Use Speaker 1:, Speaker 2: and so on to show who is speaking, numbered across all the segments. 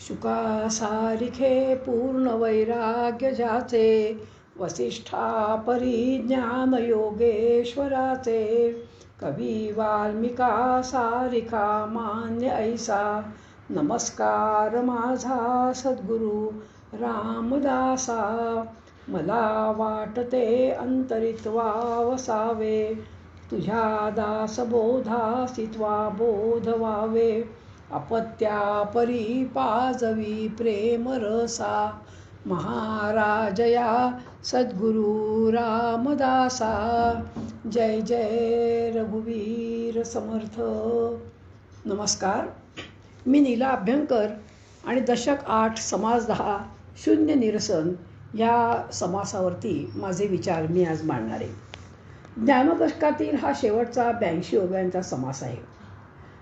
Speaker 1: शुका सारिखे पूर्ण वैराग्य ज्याचे, वसिष्ठा परिज्ञान योगेश्वराचे. कवी वाल्मिका सारिखा मान्य ऐसा, नमस्कार माझा सद्गुरु रामदासा. मला वाटते अंतरित्वा वसावे, तुझ्या दासबोधासी त्वा बोध व्हावे. अपत्या परी पाजवी प्रेम रसा, महाराजया सद्गुरु रामदासा. जय जय रघुवीर समर्थ. नमस्कार, मी नीला अभ्यंकर आणि दशक 8 समास 10 शून्य निरसन या समासावरती माझे विचार मी आज मांडणार आहे. ज्ञानदशकातील हा शेवटचा 82 ओव्यांचा समास आहे.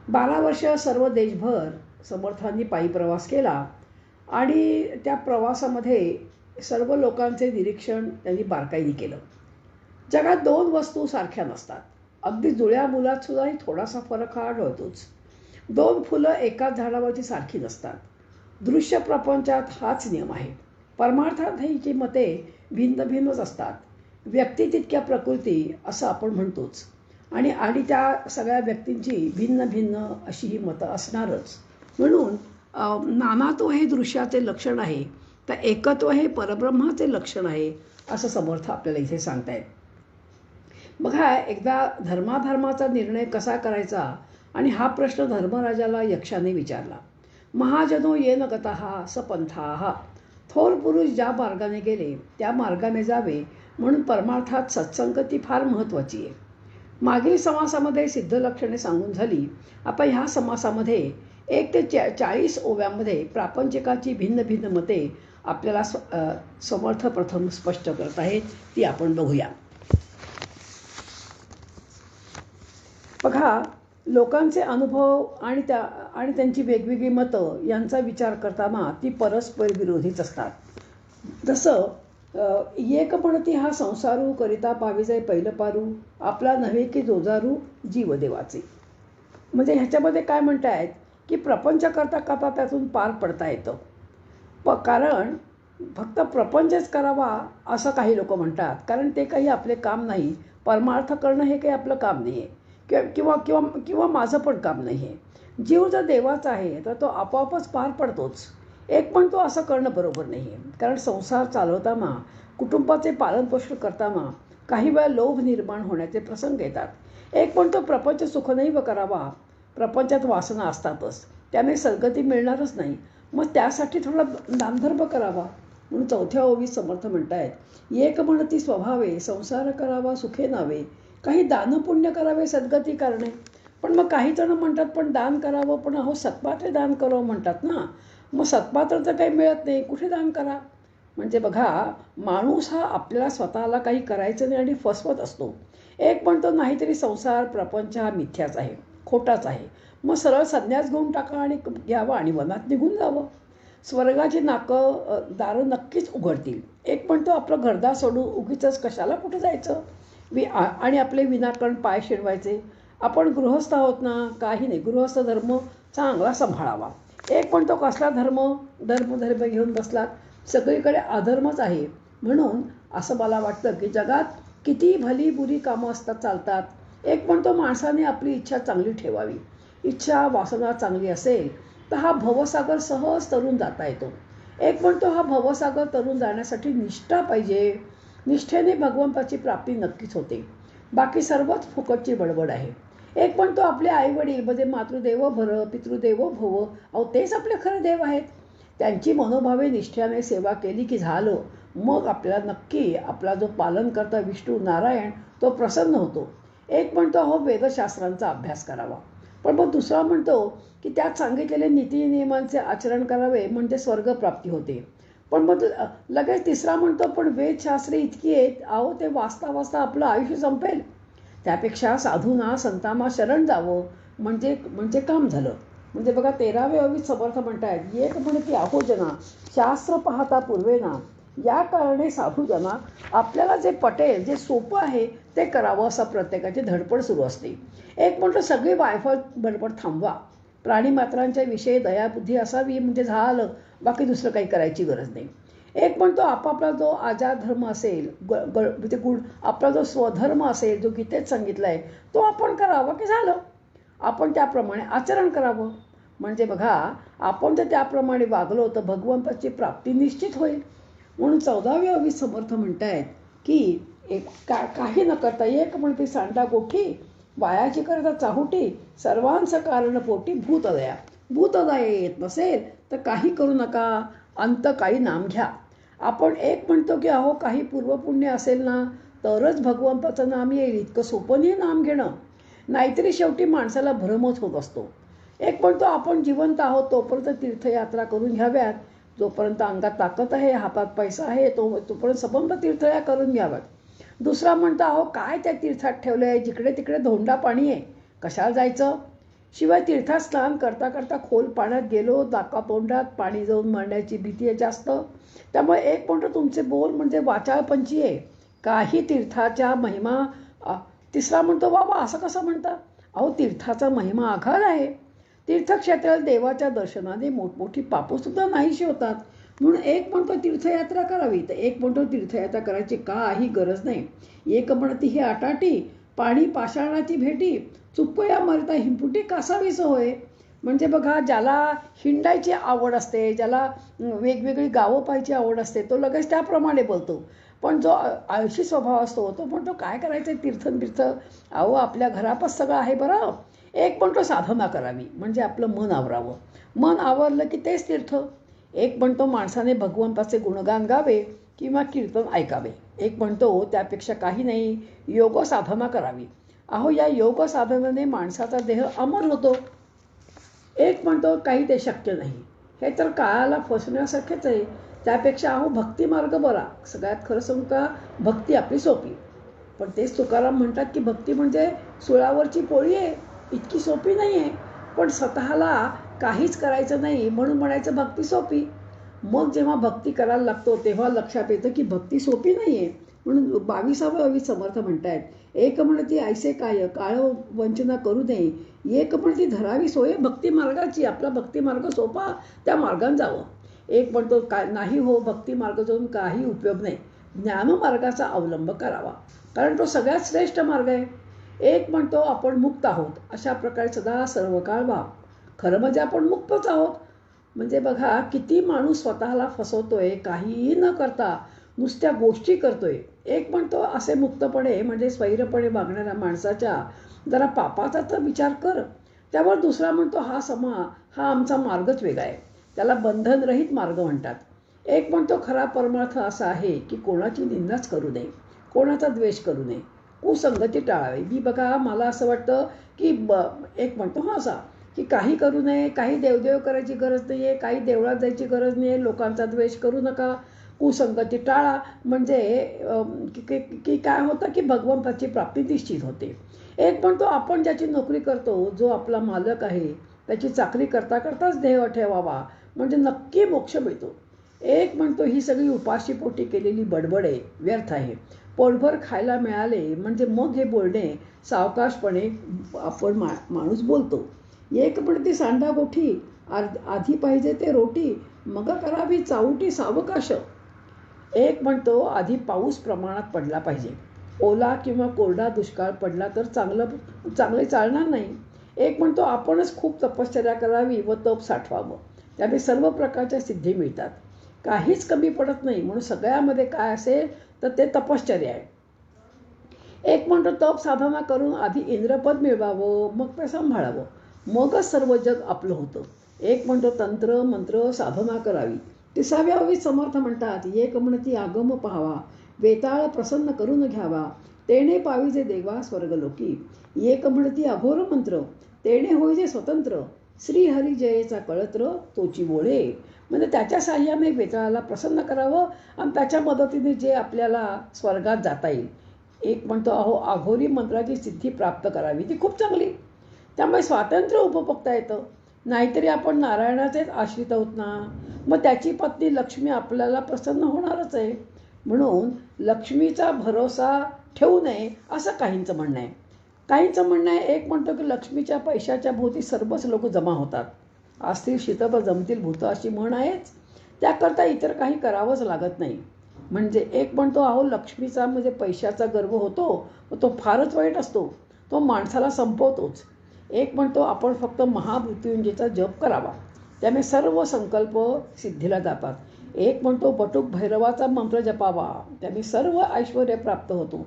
Speaker 1: 12 वर्ष सर्व देशभर समर्थांनी पायी प्रवास केला आणि त्या प्रवासामध्ये सर्व लोकांचे निरीक्षण त्यांनी बारकाईने केलं. जगात 2 वस्तू सारख्या नसतात. अगदी जुळ्या मुलात सुद्धा थोडासा फरक हा आढळतोच. 2 फुलं एकाच झाडावरची सारखी नसतात. दृश्य प्रपंचात हाच नियम आहे. परमार्थातही मते भिन्न भिन्नच असतात. व्यक्ती तितक्या प्रकृती असं आपण म्हणतोच आणि त्या सगळ्या व्यक्तींची भिन्न भिन्न अशी ही मतं असणारच. म्हणून नानात्व हे दृश्याचे लक्षण आहे, तर एकत्व हे परब्रह्माचे लक्षण आहे असं समर्थ आपल्याला इथे सांगतायत. बघा, एकदा धर्माधर्माचा निर्णय कसा करायचा आणि हा प्रश्न धर्मराजाला यक्षाने विचारला. महाजनो येन गतः स पंथाः. थोर पुरुष ज्या मार्गाने गेले त्या मार्गाने जावे, म्हणून परमार्थात सत्संगती फार महत्त्वाची आहे. मागील समासामध्ये सिद्ध लक्षणे सांगून झाली. आपण ह्या समासामध्ये 1 ते 40 ओव्यांमध्ये प्रापंचिकाची भिन्न भिन्न मते आपल्याला समर्थ प्रथम स्पष्ट करत आहेत, ती आपण बघूया. बघा, लोकांचे अनुभव आणि त्यांची वेगवेगळी मतं यांचा विचार करताना ती परस्पर विरोधीच असतात. जसं एक म्हणती हा संसारू करिता पावी जाय पहिलं पारू, आपला नव्हे की जोजारू जीव देवाचे. म्हणजे ह्याच्यामध्ये काय म्हणतायत की प्रपंच करता करता त्यातून पार पडता येतं. कारण फक्त प्रपंचच करावा असं काही लोक म्हणतात, कारण ते काही आपले काम नाही. परमार्थ करणं हे काही आपलं काम नाही आहे, किंवा किंवा किंवा माझं पण काम नाही आहे. जीव जर देवाचा आहे तर तो आपोआपच पार पडतोच. एक पण तो असं करणं बरोबर नाही आहे, कारण संसार चालवताना, कुटुंबाचे पालनपोषण करताना काही वेळा लोभ निर्माण होण्याचे प्रसंग येतात. एक पण तो प्रपंच सुखनैव करावा. प्रपंचात वासना असतातच, त्यामुळे सद्गती मिळणारच नाही. मग त्यासाठी थोडा दानधर्म करावा. म्हणून 4थ्या ओवीत समर्थ म्हणतायत, एक म्हणती स्वभावे संसार करावा सुखे नावे. काही दानपुण्य करावे सद्गती करणे. पण मग काही जण म्हणतात पण दान करावं, पण अहो सत्पात्रे दान करावं म्हणतात ना. मग सत्पात्र तर काही मिळत नाही, कुठे दान करा. म्हणजे बघा, माणूस हा आपल्याला स्वतःला काही करायचं नाही आणि फसवत असतो. एक म्हणतो नाहीतरी संसार प्रपंच हा मिथ्याच आहे, खोटाच आहे. मग सरळ संन्यास घेऊन टाका आणि घ्यावं आणि वनात निघून जावं. स्वर्गाची दारं नक्कीच उघडतील. एक म्हणतो आपलं घरदार सोडून उगीचच कशाला कुठं जायचं आणि आपले विनाकारण पाय शिरवायचे. आपण गृहस्थ आहोत ना, काही नाही, गृहस्थ धर्म चांगला सांभाळावा. एक म्हणतो कसला धर्म घेऊन बसलात, सगळीकडे अधर्मच आहे. म्हणून असं मला वाटतं की जगात किती भली बुरी कामं चालतात. एक म्हणतो माणसाने आपली इच्छा चांगली ठेवावी. इच्छा वासना चांगली असेल तर हा भवसागर सहज तरून जाता येतो. एक म्हणतो हा भवसागर तरून जाण्यासाठी निष्ठा पाहिजे. निष्ठेने भगवंताची प्राप्ती नक्कीच होते. बाकी सर्वच फुकटची बडबड आहे. एक म्हणतो आपले आईवडील म्हणजे मातृदेवो भव पितृदेवो भव, अहो तेच आपले खरे देव आहेत. त्यांची मनोभावे निष्ठ्याने सेवा केली की झालं. मग आपल्याला नक्की आपला जो पालन करता विष्णू नारायण तो प्रसन्न होतो. एक म्हणतो अहो वेदशास्त्रांचा अभ्यास करावा. पण मग दुसरा म्हणतो की त्यात सांगितलेले नीतिनियमांचे आचरण करावे म्हणजे स्वर्गप्राप्ती होते. पण मग लगेच तिसरा म्हणतो पण वेदशास्त्रे इतकी आहेत, अहो ते वाचता वाचता आपलं आयुष्य संपेल. त्यापेक्षा साधूंना संतांना शरण जावं म्हणजे काम झालं. म्हणजे बघा 13व्या ओवीत समर्थ म्हणतायत, एक म्हणती अहो जना शास्त्र पाहता पूर्वेना. या कारणे साधूजना आपल्याला जे पटेल, जे सोपं आहे ते करावं असं प्रत्येकाची धडपड सुरू असते. एक म्हणतो सगळी वायफळ बडबड थांबवा. प्राणीमात्रांच्या विषयी दयाबुद्धी असावी म्हणजे झालं, बाकी दुसरं काही करायची गरज नाही. एक म्हणतो आपापला जो आचार धर्म असेल, म्हणजे गुण, आपला जो स्वधर्म असेल जो गीतेत सांगितला आहे तो आपण करावा की झालं. आपण त्याप्रमाणे आचरण करावं. म्हणजे बघा, आपण जर त्याप्रमाणे वागलो तर भगवंताची प्राप्ती निश्चित होईल. म्हणून 14व्या ओवीत समर्थ म्हणतायत की काही न करता एक म्हणते सांडा गोठी, वायाची करता चाहुटी, सर्वांचं कारण पोटी भूतदया. भूतदया येत नसेल तर काही करू नका, अंतकाळी नाम घ्या. आपण एक म्हणतो की अहो काही पूर्वपुण्य असेल ना तरच भगवंताचं नाम येईल, इतकं सोपं नाही नाम घेणं. नाहीतरी शेवटी माणसाला भ्रमच होत असतो. एक म्हणतो आपण जिवंत आहोत तोपर्यंत तीर्थयात्रा करून घ्याव्यात, जोपर्यंत अंगात ताकद आहे, हातात पैसा आहे, तोपर्यंत सबंध तीर्थया करून घ्याव्यात. दुसरा म्हणतो अहो काय त्या तीर्थात ठेवलं आहे, जिकडे तिकडे धोंडा पाणी आहे, कशाला जायचं. शिवाय तीर्थात स्नान करता करता खोल पाण्यात गेलो, दाका तोंडात पाणी जाऊन मरण्याची भीती आहे जास्त. त्यामुळे एक म्हणतो तुमचे बोल म्हणजे वाचाळपंची आहे, काही तीर्थाच्या महिमा. तिसरा म्हणतो बाबा असं कसं म्हणता, अहो तीर्थाचा महिमा आघात आहे. तीर्थक्षेत्रात देवाच्या दर्शनाने मोठमोठी पापसुद्धा नाहीशी होतात. म्हणून एक म्हणतो तीर्थयात्रा करावी तर एक म्हणतो तीर्थयात्रा करायची काही गरज नाही. एक म्हणती ही आटाटी, पाणी पाषाणाची भेटी, चुकया मरता हिंपुटी कासावीस होय. म्हणजे बघा, ज्याला हिंडायची आवड असते, ज्याला वेगवेगळी गावं पाहायची आवड असते, तो लगेच त्याप्रमाणे बोलतो. पण जो आळशी स्वभाव असतो तो म्हणतो काय करायचं तीर्थ. अहो आपल्या घरातच सगळं आहे बरं. एक म्हणतो साधना करावी म्हणजे आपलं मन आवरावं. मन आवरलं की तेच तीर्थ. एक म्हणतो माणसाने भगवंताचे गुणगान गावे किंवा कीर्तन ऐकावे. एक म्हणतो त्यापेक्षा काही नाही, योग साधना करावी. अहो या योग साधनेने माणसाचा देह अमर होतो. एक म्हणतो काही ते शक्य नाही, हे तर काळाला फसण्यासारखेच आहे. त्यापेक्षा अहो भक्ती मार्ग बरा. सगळ्यात खरं सांगू का, भक्ती आपली सोपी. पण तेच तुकाराम म्हणतात की भक्ती म्हणजे सुळावरची पोळी आहे, इतकी सोपी नाही आहे. पण स्वतःला काहीच करायचं नाही म्हणून म्हणायचं भक्ती सोपी. मग जेव्हा भक्ती करायला लागतो तेव्हा लक्षात येतं की भक्ती सोपी नाही आहे. म्हणून 22व्या ओवीत समर्थ म्हणतायत, एक म्हणती ऐसे काय काळ वंचना करू नये, एक म्हणती धरावी सोय भक्ती मार्गाची. आपला भक्ती मार्ग सोपा, त्या मार्गाने जावं. एक म्हणतो काय नाही हो, भक्ती मार्ग जाऊन काही उपयोग नाही, ज्ञानमार्गाचा अवलंब करावा, कारण तो सगळ्यात श्रेष्ठ मार्ग आहे. एक म्हणतो आपण मुक्त आहोत, अशा प्रकारे सदा सर्व काळ व्हा. खरं म्हणजे आपण मुक्तच आहोत. म्हणजे बघा किती माणूस स्वतःला फसवतोय, काहीही न करता नुसत्या गोष्टी करतोय. एक म्हणतो असे मुक्तपणे म्हणजे स्वैरपणे वागणाऱ्या माणसाच्या जरा पापाचा तर विचार कर. त्यावर दुसरा म्हणतो हा आमचा मार्गच वेगळा आहे, त्याला बंधनरहित मार्ग म्हणतात. एक म्हणतो खरा परमार्थ असा आहे की कोणाची निंदाच करू नये, कोणाचा द्वेष करू नये, कुसंगती टाळावी. मी बघा मला असं वाटतं की एक म्हणतो असा की काही करू नये, काही देवदेव करायची गरज नाही आहे, काही देवळात जायची गरज नाही आहे, लोकांचा द्वेष करू नका, कुसंगती टाळा. म्हणजे की काय होतं की भगवंताची प्राप्ती निश्चित होते. एक म्हणतो आपण ज्याची नोकरी करतो, जो आपला मालक आहे, त्याची चाकरी करता करताच देह ठेवावा म्हणजे नक्की मोक्ष मिळतो. एक म्हणतो ही सगळी उपाशीपोटी केलेली बडबड आहे, व्यर्थ आहे. पोटभर खायला मिळाले म्हणजे मग हे बोलणे सावकाशपणे आपण माणूस बोलतो. एक म्हणते सांडा गोठी, आधी पाहिजे ते रोटी, मग करावी चावटी सावकाश. एक म्हणतो आधी पाऊस प्रमाणात पडला पाहिजे, ओला किंवा कोरडा दुष्काळ पडला तर चांगले चालणार नाही. एक म्हणतो आपणच खूप तपश्चर्या करावी व तप साठवावं, त्यामुळे सर्व प्रकारच्या सिद्धी मिळतात, काहीच कमी पडत नाही. म्हणून सगळ्यामध्ये काय असेल तर ते तपश्चर्या आहे. एक म्हणतो तप साधना करून आधी इंद्रपद मिळवावं, मग ते सांभाळावं, मगच सर्व जग आपलं होतं. एक म्हणतो तंत्र मंत्र साधना करावी. 30व्या ओवीत समर्थ म्हणतात, एक म्हणती आगम पाहावा, वेताळ प्रसन्न करून घ्यावा, तेणे पाविजे देवा स्वर्गलोकी. एक म्हणती अघोर मंत्र, तेणे होईजे स्वतंत्र, श्रीहरी जयेचा कळत्र तोची बोळे. म्हणजे त्याच्या साह्याने वेताळाला प्रसन्न करावं आणि त्याच्या मदतीने जे आपल्याला स्वर्गात जाता येईल. एक म्हणतो अहो अघोरी मंत्राची सिद्धी प्राप्त करावी, ती खूप चांगली, त्यामुळे स्वातंत्र्य उपभोगता येतं. नाहीतरी आपण नारायणाचेच आश्रित आहोत ना, मग त्याची पत्नी लक्ष्मी आपल्याला प्रसन्न होणारच आहे. म्हणून लक्ष्मीचा भरोसा ठेवू नये असं काहींचं म्हणणं आहे. काहींचं म्हणणं आहे, एक म्हणतो की लक्ष्मीच्या पैशाच्या भोवती सर्वच लोक जमा होतात. असतील शीतप जमतील भूत अशी म्हण आहेच. त्याकरता इतर काही करावंच लागत नाही. म्हणजे एक म्हणतो, अहो लक्ष्मीचा म्हणजे पैशाचा गर्व होतो, तो फारच वाईट असतो, तो माणसाला संपवतोच. एक म्हणतो, आपण फक्त महामृत्युंजयचा जप करावा, त्याने सर्व संकल्प सिद्धीला जातात. एक म्हणतो, बटुक भैरवाचा मंत्र जपावा, त्याने सर्व ऐश्वर प्राप्त होतो.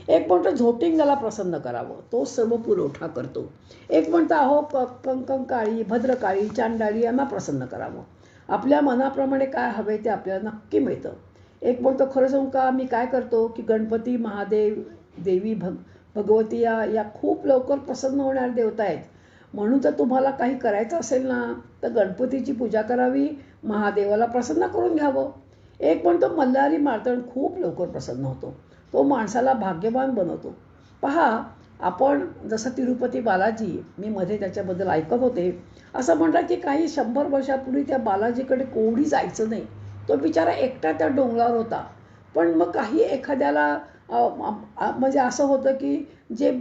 Speaker 1: एक म्हणतो, झोटिंगाला प्रसन्न करावं, तो सर्व पुरवठा करतो. एक म्हणतो, अहो कंकंकाळी भद्रकाळी चांडाळी यांना प्रसन्न करावं, आपल्या मनाप्रमाणे काय हवे ते आपल्याला नक्की मिळतं. एक म्हणतो, खरं सांगू का, मी काय करतो की गणपती महादेव देवी भगवती या खूप लवकर प्रसन्न होणाऱ्या देवता आहेत. म्हणून जर तुम्हाला काही करायचं असेल ना, तर गणपतीची पूजा करावी, महादेवाला प्रसन्न करून घ्यावं. एक म्हणतो, मल्हारी मार्तंड खूप लवकर प्रसन्न होतो, तो माणसाला भाग्यवान बनवतो. पहा, आपण जसं तिरुपती बालाजी, मी मध्ये त्याच्याबद्दल ऐकत होते, असं म्हणतात की काही 100 वर्षापूर्वी त्या बालाजीकडे कोणी जायचं नाही, तो बिचारा एकटा त्या डोंगरावर होता. पण मग काही एखाद्याला म्हणजे असं होतं की जे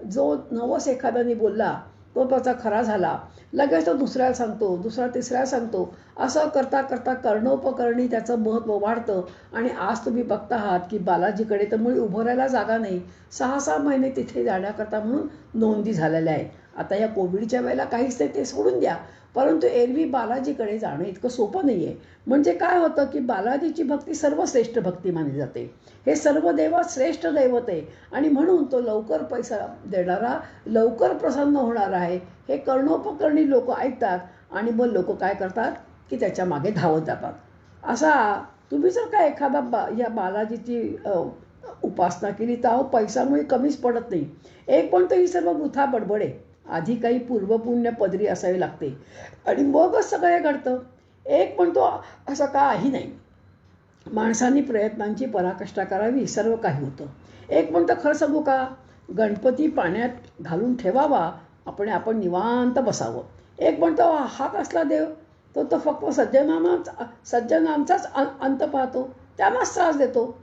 Speaker 1: जो नवस एखाद्याने बोलला तो त्याचा खरा झाला, लगेच तो दुसऱ्याला सांगतो, दुसरा तिसऱ्याला सांगतो. असं करता करता कर्णोपकरणी त्याचं महत्त्व वाढतं. आणि आज तुम्ही बघता आहात की बालाजीकडे तर मुळी उभं राहायला जागा नाही, 6-6 महिने तिथे जाण्याकरता म्हणून नोंदी झालेल्या आहेत. आता या कोविडच्या वेळेला काहीच ते सोडून द्या, परंतु एरवी बालाजीकडे जाणं इतकं सोपं नाही आहे. म्हणजे काय होतं की बालाजीची भक्ती सर्वश्रेष्ठ भक्ती मानली जाते. हे सर्व देवात श्रेष्ठ दैवत आहे आणि म्हणून तो लवकर पैसा देणारा, लवकर प्रसन्न होणार आहे, हे कर्णोपकरणी लोक ऐकतात. आणि मग लोक काय करतात की त्याच्या मागे धावत जातात. असा तुम्ही जर का एखादा या बालाजीची उपासना केली तर अहो पैशामुळे कमीच पडत नाही. एक म्हणतो, ही सर्व वृथा बडबड आहे, आधी काही पूर्वपुण्य पदरी असावी लागते आणि मगच सगळे घडतं. एक म्हणतो, असं काही नाही, माणसांनी प्रयत्नांची पराकाष्ठा करावी, सर्व काही होतं. एक म्हणतो, खरं सांगू का, गणपती पाण्यात घालून ठेवावा, आपण निवांत बसावं. एक म्हणतो, हा कसला देव, तो फक्त सज्जनांचाच अंत पाहतो, त्यांनाच त्रास देतो.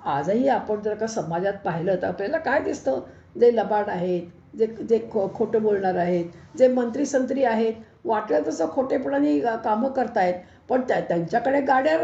Speaker 1: आजही आपण जर का समाजात पाहिलं तर आपल्याला काय दिसतं, जे लबाड आहेत, जे जे खोटं बोलणार आहेत, जे मंत्री संत्री आहेत, वाटलं तसं खोटेपणाने कामं करतायत. पण त्यांच्याकडे गाड्या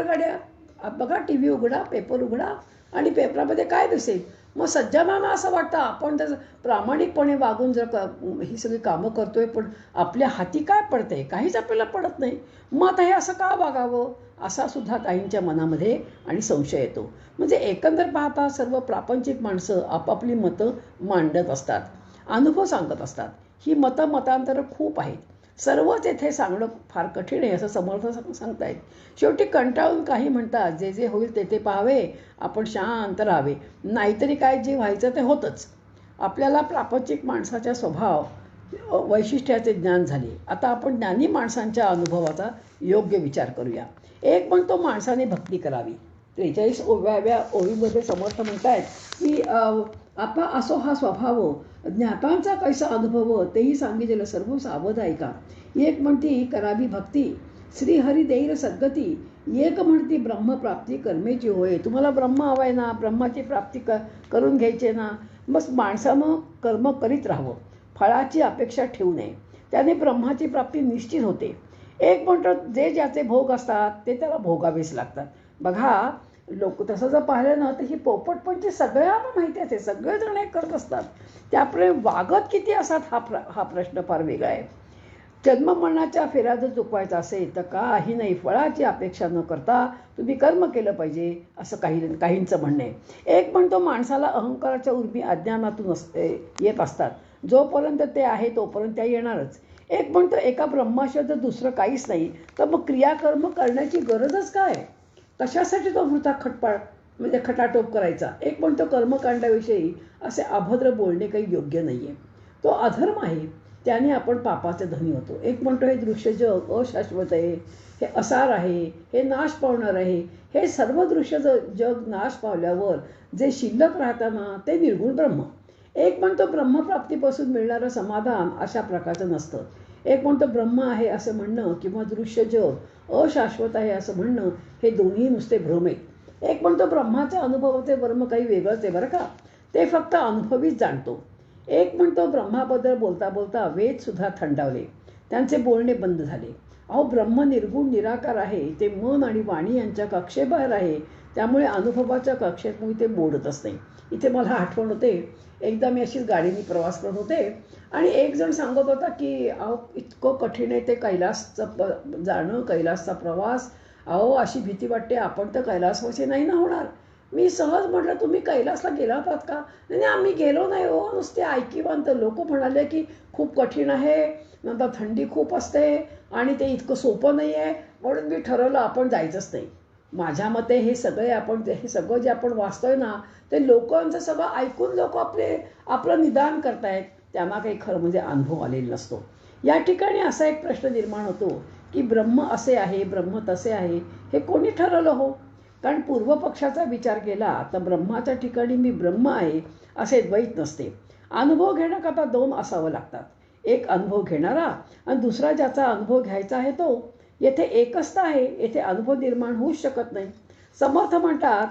Speaker 1: बघा, टी व्ही उघडा, पेपर उघडा आणि पेपरामध्ये काय दिसेल. मग सज्जनांना असं वाटतं आपण त्याचं प्रामाणिकपणे वागून जर ही सगळी कामं करतोय, पण आपल्या हाती काय पडतंय, काहीच आपल्याला पडत नाही. मग आता हे असं का वागावं, असा सुद्धा काहींच्या मनामध्ये आणि संशय येतो. म्हणजे एकंदर पाहता सर्व प्रापंचिक माणसं आपापली मतं मांडत असतात, अनुभव सांगत असतात. ही मतांतरं खूप आहेत, सर्वच येथे सांगणं फार कठीण आहे असं समर्थ सांगतायत. शेवटी कंटाळून काही म्हणतात, जे जे होईल ते पाहावे, आपण शांत राहावे, नाहीतरी काय, जे व्हायचं ते होतंच. आपल्याला प्रापंचिक माणसाच्या स्वभाव वैशिष्ट्याचे ज्ञान झाले. आता आपण ज्ञानी माणसांच्या अनुभवाचा योग्य विचार करूया. एक म्हणतो, माणसाने भक्ती करावी. 43व्या ओळीमध्ये समर्थ म्हणतायत की आपा असो हा स्वभाव, ज्ञातांचा कैसा अनुभव, तेही सांगितलेलं सर्व सावध ऐका. एक म्हणती करावी भक्ती, श्रीहरी देईल सद्गती, एक म्हणती ब्रह्मप्राप्ती कर्मेची होय. तुम्हाला ब्रह्म हवाय ना, ब्रह्माची प्राप्ती करून घ्यायची ना, मग माणसानं कर्म करीत राहावं, फळाची अपेक्षा ठेवू नये, त्याने ब्रह्माची प्राप्ती निश्चित होते. एक म्हणतो, जे ज्याचे भोग असतात ते त्याला भोगावेच लागतात. बघा, लोक तसं जर पाहिलं ना, तर ही पोपटपंची सगळ्यांना माहिती असते, सगळेजण हे करत असतात. त्यामुळे वागत किती असतात हा प्रश्न फार वेगळा आहे. जन्ममरणाच्या फेऱ्या जर चुकवायचा असेल तर काही नाही, फळाची अपेक्षा न करता तुम्ही कर्म केलं पाहिजे, असं काहींचं म्हणणं आहे. एक म्हणतो, माणसाला अहंकाराच्या उर्मी अज्ञानातून येत असतात, जोपर्यंत ते आहे तोपर्यंत त्या येणारच. एक म्हणतो, एका ब्रह्माशिवाय जर दुसरं काहीच नाही तर मग क्रियाकर्म करण्याची गरजच काय, कशासाठी तो वृथा म्हणजे खटाटोप करायचा. एक म्हणतो, कर्मकांडाविषयी असे अभद्र बोलणे काही योग्य नाही आहे, तो अधर्म आहे, त्याने आपण पापाचे धनी होतो. एक म्हणतो, हे दृश्य जग अशाश्वत आहे, हे असार आहे, हे नाश पावणार आहे. हे सर्व दृश्य जग नाश पावल्यावर जे शिल्लक राहताना ते निर्गुण ब्रह्म. एक म्हणतो, ब्रह्मप्राप्तीपासून मिळणारं समाधान अशा प्रकारचं नसतं. एक म्हणतो, ब्रह्म आहे असं म्हणणं किंवा दृश्य जग अशाश्वत आहे असं म्हणणं, हे दोन्ही नुसते भ्रम आहेत. एक म्हणतो, ब्रह्माच्या अनुभवाचे वर्म काही वेगळंच आहे बरं का, ते फक्त अनुभवीच जाणतो. एक म्हणतो, ब्रह्माबद्दल बोलता बोलता वेद सुद्धा थंडावले, त्यांचे बोलणे बंद झाले. अहो, ब्रह्म निर्गुण निराकार आहे, ते मन आणि वाणी यांच्या कक्षेबाहेर आहे, त्यामुळे अनुभवाच्या कक्षेत ते बोलतच नाही. इथे मला आठवण होते, एकदा मी अशीच गाडीने प्रवास करत होते आणि एक जण सांगत होता की अहो, इतकं कठीण आहे ते कैलासचं जाणं, कैलासचा प्रवास. अहो, अशी भीती वाटते, आपण तर कैलासवासी नाही ना होणार. मी सहज म्हटलं, तुम्ही कैलासला गेला होतात का? नाही नाही, आम्ही गेलो नाही हो, नुसते ऐकिवांत. लोक म्हणाले की खूप कठीण आहे, नंतर थंडी खूप असते आणि ते इतकं सोपं नाही आहे, म्हणून मी ठरवलं आपण जायचंच नाही. माझ्या मते हे सगळं जे आपण वाचतोय ना, ते लोकांचं सगळं ऐकून लोक आपलं निदान करतायत. त्यांना काही खरं म्हणजे अनुभव आलेला नसतो. या ठिकाणी असा एक प्रश्न निर्माण होतो की ब्रह्म असे आहे, ब्रह्म तसे आहे, हे कोणी ठरवलं हो? कारण पूर्व पक्षाचा विचार केला तर ब्रह्माच्या ठिकाणी मी ब्रह्म आहे असे द्वैत नसते. अनुभव घेण्याकरता दोन असावं लागतात, एक अनुभव घेणारा आणि दुसरा ज्याचा अनुभव घ्यायचा आहे तो. येथे एकच आहे, येथे अनुभव निर्माण होऊच शकत नाही. समर्थ म्हणतात,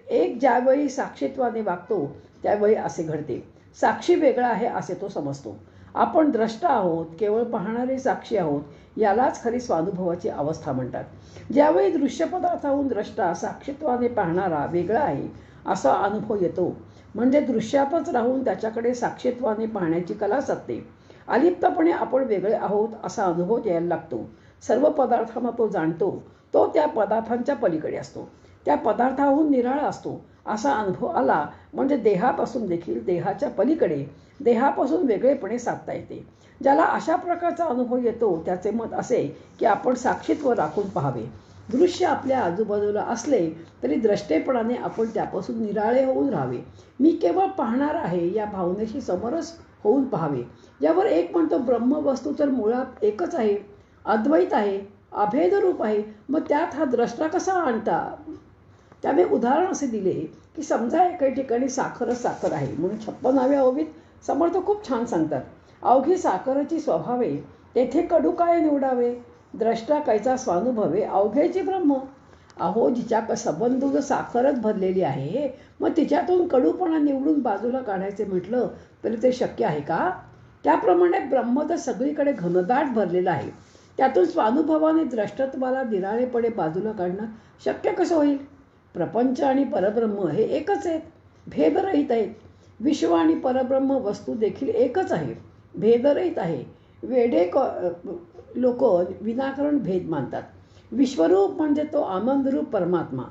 Speaker 1: एक ज्यावेळी साक्षीत्वाने वागतो त्यावेळी असे घडते. साक्षी वेगळा आहे असे तो समजतो. आपण द्रष्टा आहोत, केवळ पाहणारे साक्षी आहोत, यालाच खरी स्वानुभवाची अवस्था म्हणतात. ज्यावेळी दृश्य पदार्थाहून द्रष्टा साक्षीत्वाने पाहणारा वेगळा आहे असा अनुभव येतो, म्हणजे दृश्यातच राहून त्याच्याकडे साक्षीत्वाने पाहण्याची कला सत्ते. अलिप्तपणे आपण वेगळे आहोत असा अनुभव यायला लागतो. सर्व पदार्थांना तो जाणतो, तो त्या पदार्थांच्या पलीकडे असतो, त्या पदार्थाहून निराळा असतो असा अनुभव आला म्हणजे देहापासून देखील देहाच्या पलीकडे, देहापासून वेगळेपणे साधता येते. ज्याला अशा प्रकारचा अनुभव येतो त्याचे मत असे की आपण साक्षीत्व राखून पाहावे. दृश्य आपल्या आजूबाजूला असले तरी द्रष्टेपणाने आपण त्यापासून निराळे होऊन राहावे. मी केवळ पाहणार आहे या भावनेशी समरस होऊन पाहावे. यावर एक म्हणतो, ब्रह्मवस्तू तर मुळात एकच आहे, अद्वैत आहे, अभेद रूप आहे, मग त्यात हा द्रष्टा कसा आणता? त्याने उदाहरण असे दिले की समजा एका ठिकाणी साखरच साखर आहे म्हणून 56व्या ओवीत समर्थ खूप छान सांगतात, अवघी साखरेची स्वभावे तेथे कडू काय निवडावे, द्रष्टा कैचा स्वानुभवे अवघेची ब्रह्म. अहो, जिच्या सबंधून साखरच भरलेली आहे, मग तिच्यातून कडूपणा निवडून बाजूला काढायचे म्हटलं तरी ते शक्य आहे का? त्याप्रमाणे ब्रह्म तर सगळीकडे घनदाट भरलेला आहे, त्यातून स्वानुभवाने द्रष्टत्वाला निराळेपणे बाजूला काढणं शक्य कसं होईल? प्रपंच आणि परब्रह्म हे एकच आहेत, भेदरहित आहेत. विश्व आणि परब्रह्म वस्तू देखील एकच आहे, भेदरहित आहे. वेडे लोक विनाकारण भेद मानतात. विश्वरूप म्हणजे तो आनंदरूप परमात्मा.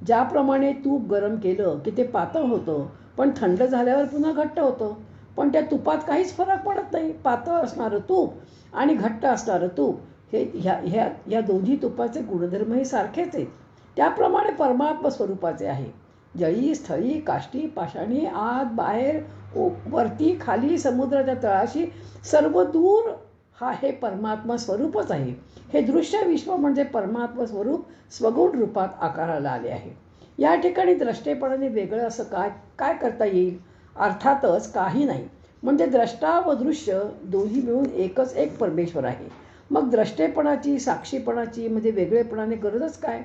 Speaker 1: ज्याप्रमाणे तूप गरम केलं की ते पातळ होतं, पण थंड झाल्यावर पुन्हा घट्ट होतं, पण त्या तुपात काहीच फरक पडत नाही. पातळ असणारं तूप आणि घट्ट असणारं तूप हे ह्या दोन्ही तुपाचे गुणधर्मही सारखेच आहेत. त्याप्रमाणे परमात्मा स्वरूपाचे आहे. जळी, स्थळी, काष्टी, पाषाणी, आत बाहेर, वरती खाली, समुद्राच्या तळाशी, सर्व दूर हा हे परमात्मा स्वरूपच आहे. हे दृश्य विश्व म्हणजे परमात्मा स्वरूप स्वगुण रूपात आकाराला आले आहे. या ठिकाणी द्रष्टेपणाने वेगळं असं काय करता येईल? अर्थातच काही नाही. म्हणजे द्रष्टा व दृश्य दोन्ही मिळून एकच एक परमेश्वर आहे. मग द्रष्टेपणाची, साक्षीपणाची म्हणजे वेगळेपणाने गरजच काय?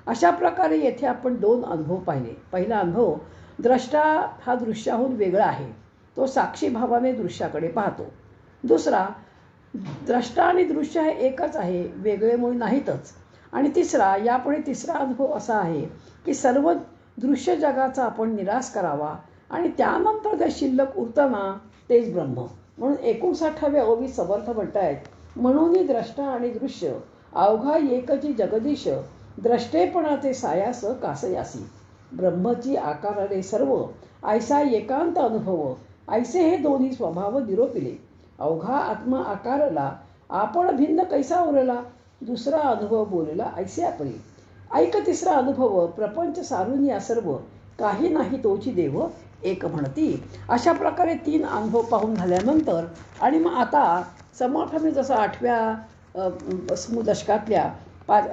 Speaker 1: अशा प्रकारे येथे आपण दोन अनुभव पाहिले. पहिला अनुभव, द्रष्टा हा दृश्याहून वेगळा आहे, तो साक्षी भावाने दृश्याकडे पाहतो. दुसरा, द्रष्टा आणि दृश्य हे एकच आहे, वेगळे मूळ नाहीतच. आणि तिसरा, यापुढे तिसरा अनुभव असा आहे की सर्व दृश्य जगाचा आपण निराश करावा आणि त्यानंतर जे शिल्लक उरताना तेच ब्रह्म. म्हणून 59व्या ओवीत समर्थ म्हणतायत, म्हणून द्रष्टा आणि दृश्य अवघा एकची जगदीश, द्रष्टेपणाचे सायास कासयासी. ब्रह्मची आकाराने सर्व ऐसा एकांत अनुभव, ऐसे हे दोन्ही स्वभाव निरोपिले. अवघा आत्मा आकारला, आपण भिन्न कैसा उरला, दुसरा अनुभव बोलला ऐसे आपले. ऐक तिसरा अनुभव, प्रपंच सारून या सर्व, काही नाही तोची देव एक म्हणती. अशा प्रकारे 3 अनुभव पाहून झाल्यानंतर आणि मग आता समर्थाने जसं 8व्या दशकातल्या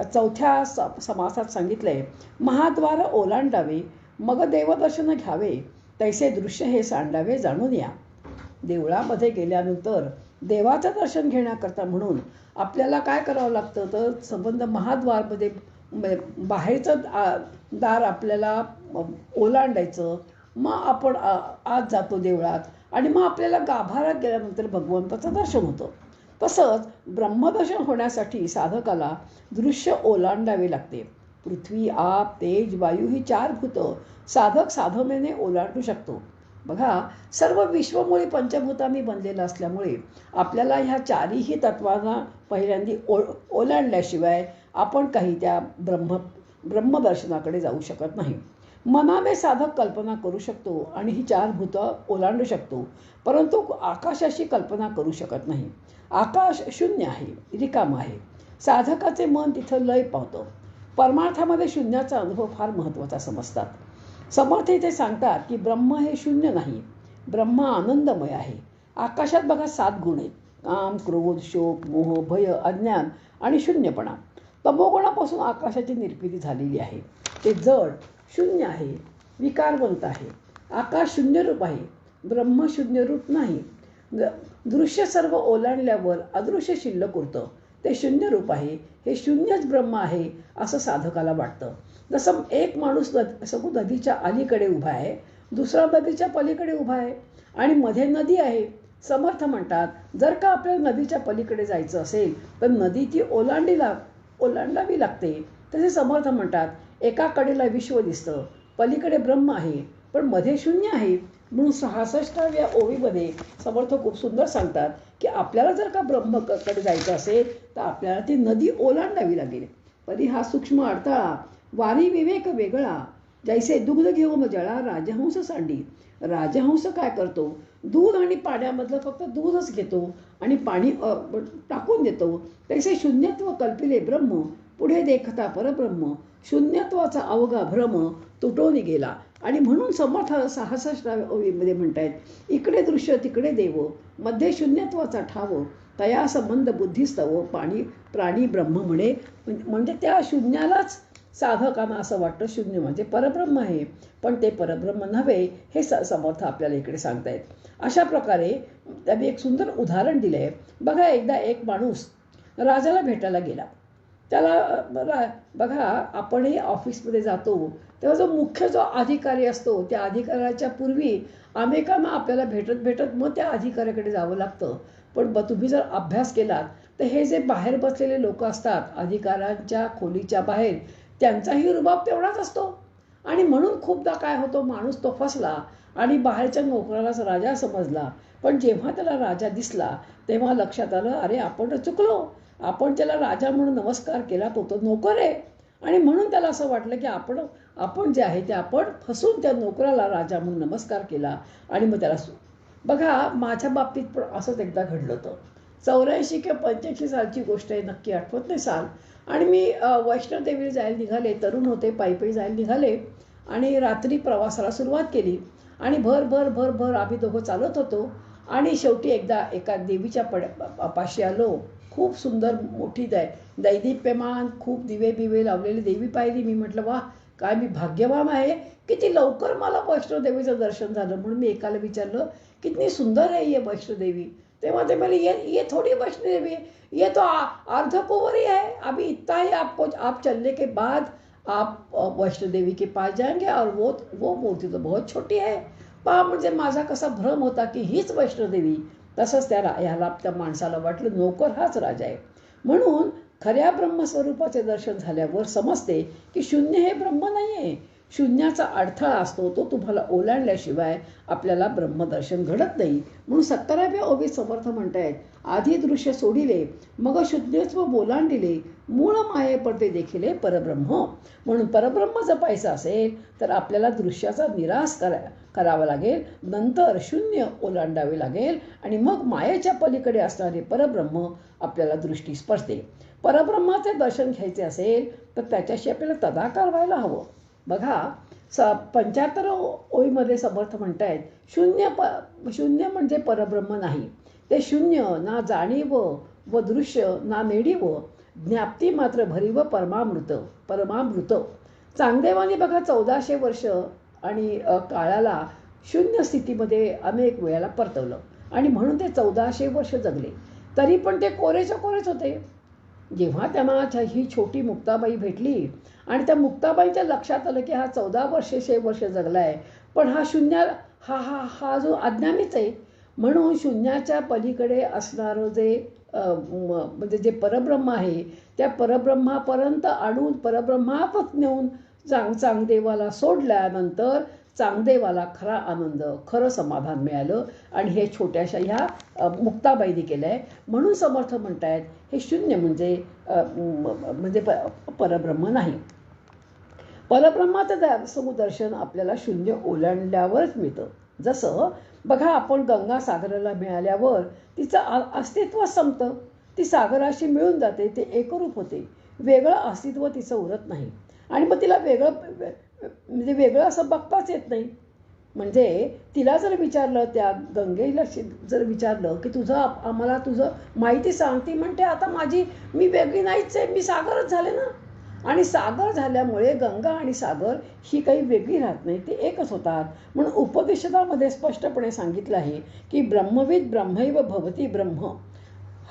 Speaker 1: 4थ्या समासात सांगितलंय, महाद्वार ओलांडावे मग देवदर्शन घ्यावे, तैसे दृश्य हे सांडावे जाणून या. देवळामध्ये गेल्यानंतर देवाचं दर्शन घेण्याकरता म्हणून आपल्याला काय करावं लागतं तर संबंध महाद्वारमध्ये बाहेरचं दार आपल्याला ओलांडायचं. मग आपण आत जातो देवळात आणि मग आपल्याला गाभाऱ्यात गेल्यानंतर भगवंताचं दर्शन होतं. तसंच ब्रह्मदर्शन होण्यासाठी साधकाला दृश्य ओलांडावे लागते. पृथ्वी, आप, तेज, वायू ही 4 भूतं साधक साधनेने ओलांडू शकतो. बघा, सर्व विश्वमुळे पंचभूतांनी बनलेलं असल्यामुळे आपल्याला ह्या 4ही तत्वांना पहिल्यांदी ओलांडल्याशिवाय आपण काही त्या ब्रह्मदर्शनाकडे जाऊ शकत नाही. मनाने साधक कल्पना करू शकतो आणि ही 4 भूतं ओलांडू शकतो, परंतु आकाशाची कल्पना करू शकत नाही. आकाश शून्य आहे, रिकाम आहे. साधकाचे मन तिथं लय पावतं. परमार्थामध्ये शून्याचा अनुभव फार महत्त्वाचा समजतात. समर्थ इथे सांगतात की ब्रह्म हे शून्य नाही, ब्रह्म आनंदमय आहे. आकाशात बघा 7 गुण आहेत: काम, क्रोध, शोक, मोह, भय, अज्ञान आणि शून्यपणा. तमोगुणापासून आकाशाची निर्मिती झालेली आहे. ते जड, शून्य आहे, विकारवंत आहे. आकाश शून्यरूप आहे, ब्रह्म शून्यरूप नाही. दृश्य सर्व ओलांडल्यावर अदृश्य शिल्लक उरतं. ते शून्यरूप आहे, हे शून्यच ब्रह्म आहे असं साधकाला वाटतं. जसं एक माणूस नदीच्या अलीकडे उभा आहे, दुसरा नदीच्या पलीकडे उभा आहे आणि मध्ये नदी आहे. समर्थ म्हणतात, जर का आपल्याला नदीच्या पलीकडे जायचं असेल तर नदी ती ओलांडावी लागते. तसे समर्थ म्हणतात, एका कडेला विश्व दिसतं, पलीकडे ब्रह्म आहे, पण मध्ये शून्य आहे. म्हणून 66व्या ओवीमध्ये समर्थ खूप सुंदर सांगतात की आपल्याला जर का ब्रह्मकडे जायचं असेल तर आपल्याला ती नदी ओलांडावी लागेल. परी हा सूक्ष्म अडथळा वारी विवेक वेगळा, जैसे दुग्ध घेऊन जळा राजहंस सांडी. राजहंस काय करतो, दूध आणि पाण्यामधलं फक्त दूधच घेतो आणि पाणी टाकून देतो. तैसे शून्यत्व कल्पिले ब्रह्म, पुढे देखता परब्रह्म. शून्यत्वाचा अवघा भ्रम तुटून गेला. आणि म्हणून समर्थ 66व्या ओवीमध्ये म्हणतायत, इकडे दृश्य तिकडे देव, मध्ये शून्यत्वाचा ठाव, तया संबंध बुद्धिस्तव प्राणी ब्रह्म म्हणे. म्हणजे त्या शून्यालाच साधकांना असं वाटतं शून्य म्हणजे परब्रह्म आहे, पण ते परब्रह्म नव्हे हे समर्थ आपल्याला इकडे सांगतायत. अशा प्रकारे त्यांनी एक सुंदर उदाहरण दिलं आहे. बघा, एकदा एक माणूस राजाला भेटायला गेला. त्याला बघा, आपणही ऑफिसमध्ये जातो तेव्हा जो अधिकारी असतो त्या अधिकाऱ्याच्या पूर्वी अनेकांना आपल्याला भेटत मग त्या अधिकाऱ्याकडे जावं लागतं. पण तुम्ही जर अभ्यास केलात तर हे जे बाहेर बसलेले लोक असतात अधिकाऱ्यांच्या खोलीच्या बाहेर, त्यांचाही रुबाब तेवढाच असतो. आणि म्हणून खूपदा काय होतो, माणूस तो फसला आणि बाहेरच्या नोकरालाच राजा समजला. पण जेव्हा त्याला राजा दिसला तेव्हा लक्षात आलं, अरे आपण चुकलो, आपण त्याला राजा म्हणून नमस्कार केला, तो नोकर आहे. आणि म्हणून त्याला असं वाटलं की आपण जे आहे ते आपण फसून त्या नोकराला राजा म्हणून नमस्कार केला आणि मग त्याला बघा, माझ्या बाबतीत पण असंच एकदा घडलं होतं. 84 किंवा 85 सालची गोष्ट आहे, नक्की आठवत नाही साल. आणि मी वैष्णोदेवीला जायला निघाले, तरुण होते, पायी जायला निघाले आणि रात्री प्रवासाला सुरुवात केली. आणि भर आम्ही दोघं चालत होतो. आणि शेवटी एकदा एका देवीच्या पाशी आलो. खूप सुंदर मोठी दैदिप्यमान खूप दिवे बिवे लावलेली देवी पाहिली. मी म्हटलं, वा, काय मी भाग्यवान आहे किती लवकर मला वैष्णोदेवीचं दर्शन झालं. म्हणून मी एकाला विचारलं, कितनी सुंदर है ये वैष्णोदेवी. तेव्हा ते बोले, ये थोड़ी वैष्णोदेवी है, ये तो अर्धकुंवरी है, अभी इतना ही आप चलने के बाद आप वैष्णोदेवी के पास जाएंगे और वो मूर्ति तो बहुत छोटी है. पहा, म्हणजे माझा कसा भ्रम होता की हीच वैष्णोदेवी. तसंच त्या माणसाला वाटलं नोकर हाच राजा आहे. म्हणून खऱ्या ब्रह्मस्वरूपाचे दर्शन झाल्यावर समजते की शून्य हे ब्रह्म नाही आहे. शून्याचा अडथळा असतो, तो तुम्हाला ओलांडल्याशिवाय आपल्याला ब्रह्मदर्शन घडत नाही. म्हणून 70व्या ओवीत समर्थ म्हणतायत, आधी दृश्य सोडिले मग शून्यत्व बोलांडिले, मूळ माये पडते देखिले परब्रह्म. म्हणून परब्रह्म जपायचं असेल तर आपल्याला दृश्याचा निराश करावा लागेल, नंतर शून्य ओलांडावे लागेल आणि मग मायेच्या पलीकडे असणारे परब्रह्म आपल्याला दृष्टी स्पर्शते. परब्रह्माचे दर्शन घ्यायचे असेल तर त्याच्याशी आपल्याला तदाकार व्हायला हवं. बघा, 75 ओळीमध्ये समर्थ म्हणतायत, शून्य म्हणजे परब्रह्म नाही. ते शून्य ना जाणीव व दृश्य ना नेडीव, ज्ञाप्ती मात्र भरीव परमामृत. चांगदेवाने बघा 1400 वर्ष आणि काळाला शून्य स्थितीमध्ये अनेक वेळेला परतवलं आणि म्हणून ते 1400 वर्ष जगले. तरी पण ते कोरेच होते. जेव्हा त्यांना ही छोटी मुक्ताबाई भेटली आणि त्या मुक्ताबाईच्या लक्षात आलं की हा 1400 वर्ष जगलाय, पण हा हा जो अज्ञानीच आहे. म्हणून शून्याच्या पलीकडे असणारं जे म्हणजे जे परब्रह्म आहे, त्या परब्रह्मापर्यंत आणून परब्रह्मातच नेऊन चांगदेवाला सोडल्यानंतर चांगदेवाला खरा आनंद, खरं समाधान मिळालं. आणि हे छोट्याशा ह्या मुक्ताबाईंनी केलं आहे. म्हणून समर्थ म्हणतायत हे शून्य म्हणजे म्हणजे परब्रह्म नाही. परब्रह्माचं समुदर्शन आपल्याला शून्य ओलांडल्यावरच मिळतं. जसं बघा, आपण गंगा सागराला मिळाल्यावर तिचं अस्तित्व संपतं. ती सागराशी मिळून जाते, ते एकरूप होते. वेगळं अस्तित्व तिचं उरत नाही. आणि मग तिला म्हणजे वेगळं असं बघताच येत नाही. म्हणजे तिला जर विचारलं, त्या गंगेला जर विचारलं की आम्हाला तुझं माहिती सांग, ती म्हणते आता मी वेगळी नाहीच आहे, मी सागरच झाले ना. आणि सागर झाल्यामुळे गंगा आणि सागर ही काही वेगळी राहत नाही, ते एकच होतात. म्हणून उपनिषदामध्ये स्पष्टपणे सांगितलं आहे की ब्रह्मविद ब्रह्मैव भवती ब्रह्म.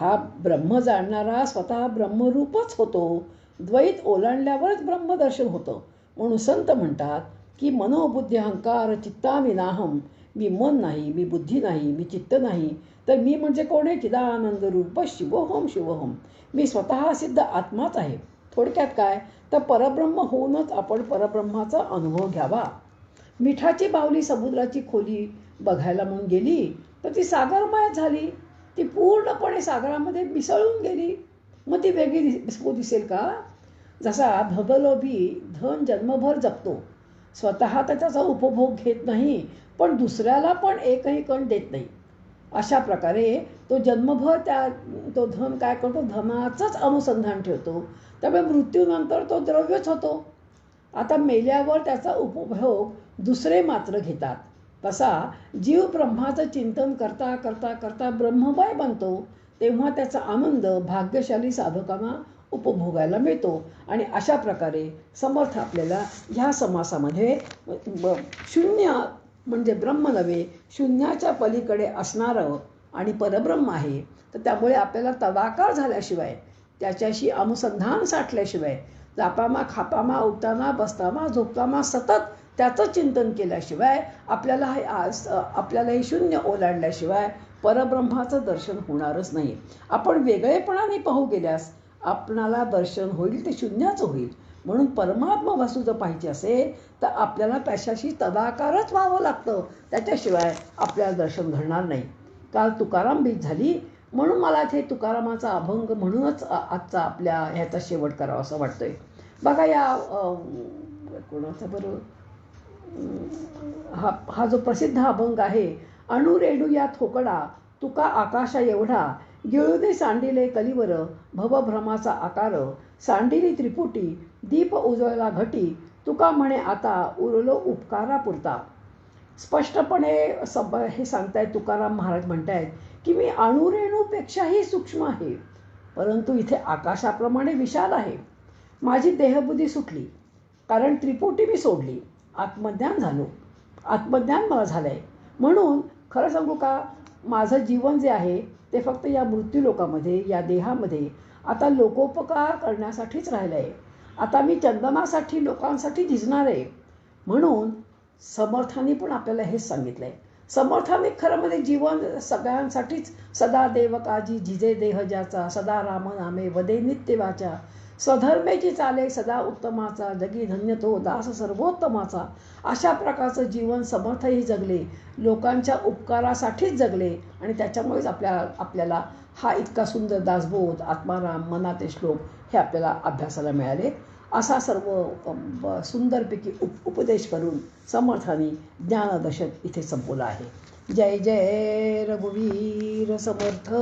Speaker 1: हा ब्रह्म जाणणारा स्वतः ब्रह्मरूपच होतो. द्वैत ओलांडल्यावरच ब्रह्मदर्शन होतं. म्हणून संत म्हणतात की मनोबुद्धी अहंकार चित्ताविनाहम. मी मन नाही, मी बुद्धी नाही, मी चित्त नाही, तर मी म्हणजे कोण आहे? चिदानंद रूप शिवोहम शिवोहम. मी स्वतः सिद्ध आत्माच आहे. थोडक्यात काय, तर परब्रह्म होऊनच आपण परब्रह्माचा अनुभव घ्यावा. मिठाची बावली समुद्राची खोली बघायला म्हणून गेली तर ती सागरमय झाली. ती पूर्णपणे सागरामध्ये मिसळून गेली. मग ती वेगळी दिसेल का? जसा धगलोभी धन जन्मभर जपतो, स्वतः तर त्याचा उपभोग घेत नाही, पण दुसऱ्याला पण एकही कण देत नाही. अशा प्रकारे तो जन्मभर तो धन काय करतो? धनाचंच अनुसंधान ठेवतो. त्यामुळे मृत्यूनंतर तो द्रव्यच होतो. आता मेल्यावर त्याचा उपभोग दुसरे मात्र घेतात. तसा जीव ब्रह्माचं चिंतन करता करता करता ब्रह्ममय बनतो. तेव्हा त्याचा आनंद भाग्यशाली साधकांना उपभोगायला मिळतो. आणि अशा प्रकारे समर्थ आपल्याला ह्या समासामध्ये शून्य म्हणजे ब्रह्म नव्हे, शून्याच्या पलीकडे असणारं आणि परब्रह्म आहे. तर त्यामुळे आपल्याला तदाकार झाल्याशिवाय, त्याच्याशी अनुसंधान साठल्याशिवाय, जाताना खाताना उठताना बसताना झोपताना सतत त्याचं चिंतन केल्याशिवाय, आपल्याला हे शून्य ओलांडल्याशिवाय परब्रह्माचं दर्शन होणारच नाही. आपण वेगळेपणाने पाहू गेल्यास आपणाला दर्शन होईल ते शून्याचं होईल. म्हणून परमात्मा वस्तू जर पाहिजे असेल तर आपल्याला त्याच्याशी तदाकारच व्हावं लागतं. त्याच्याशिवाय आपल्याला दर्शन घडणार नाही. काल तुकाराम बीज झाली, म्हणून मला इथे तुकारामाचा अभंग म्हणूनच आजचा आपल्या ह्याचा शेवट करावा असं वाटतोय. बघा, या कोणाचा बरं हा जो प्रसिद्ध अभंग आहे, अणुरेणू या थोकडा तुका आकाशा एवढा, गिळूने सांडिले कलिवर भवभ्रमाचा आकार, सांडिली त्रिपुटी दीप उजळला घटी, तुका म्हणे आता उरलो उपकारापुरता. स्पष्टपणे हे सांगतायत तुकाराम महाराज. म्हणतायत की मी अणुरेणूपेक्षाही सूक्ष्म आहे, परंतु इथे आकाशाप्रमाणे विशाल आहे. माझी देहबुद्धी सुटली, कारण त्रिपुटी मी सोडली. आत्मज्ञान झालो, आत्मज्ञान मला झालं आहे. म्हणून खरं सांगू का, माझं जीवन जे आहे ते फक्त या मृत्यूलोकामध्ये, या देहामध्ये आता लोकोपकार करण्यासाठीच राहिलं आहे. आता मी चंदनासाठी, लोकांसाठी झिजणार आहे. म्हणून समर्थांनी पण आपल्याला हेच सांगितलं आहे. समर्थांनी खरं म्हणजे जीवन सगळ्यांसाठीच, सदा देव काजी झिजे देह ज्याचा, सदा राम नामे वदे नित्य वाचा, स्वधर्मेची चाले सदा उत्तमाचा, जगी धन्य तो दास सर्वोत्तमाचा. अशा प्रकारचं जीवन समर्थही जगले, लोकांच्या उपकारासाठीच जगले. आणि त्याच्यामुळेच आपल्याला हा इतका सुंदर दासबोध, आत्माराम, मनाते श्लोक हे आपल्याला अभ्यासाला मिळाले. असा सर्व सुंदरपैकी उपदेश करून समर्थांनी ज्ञानदशक इथे संपवलं आहे. जय जय रघुवीर समर्थ.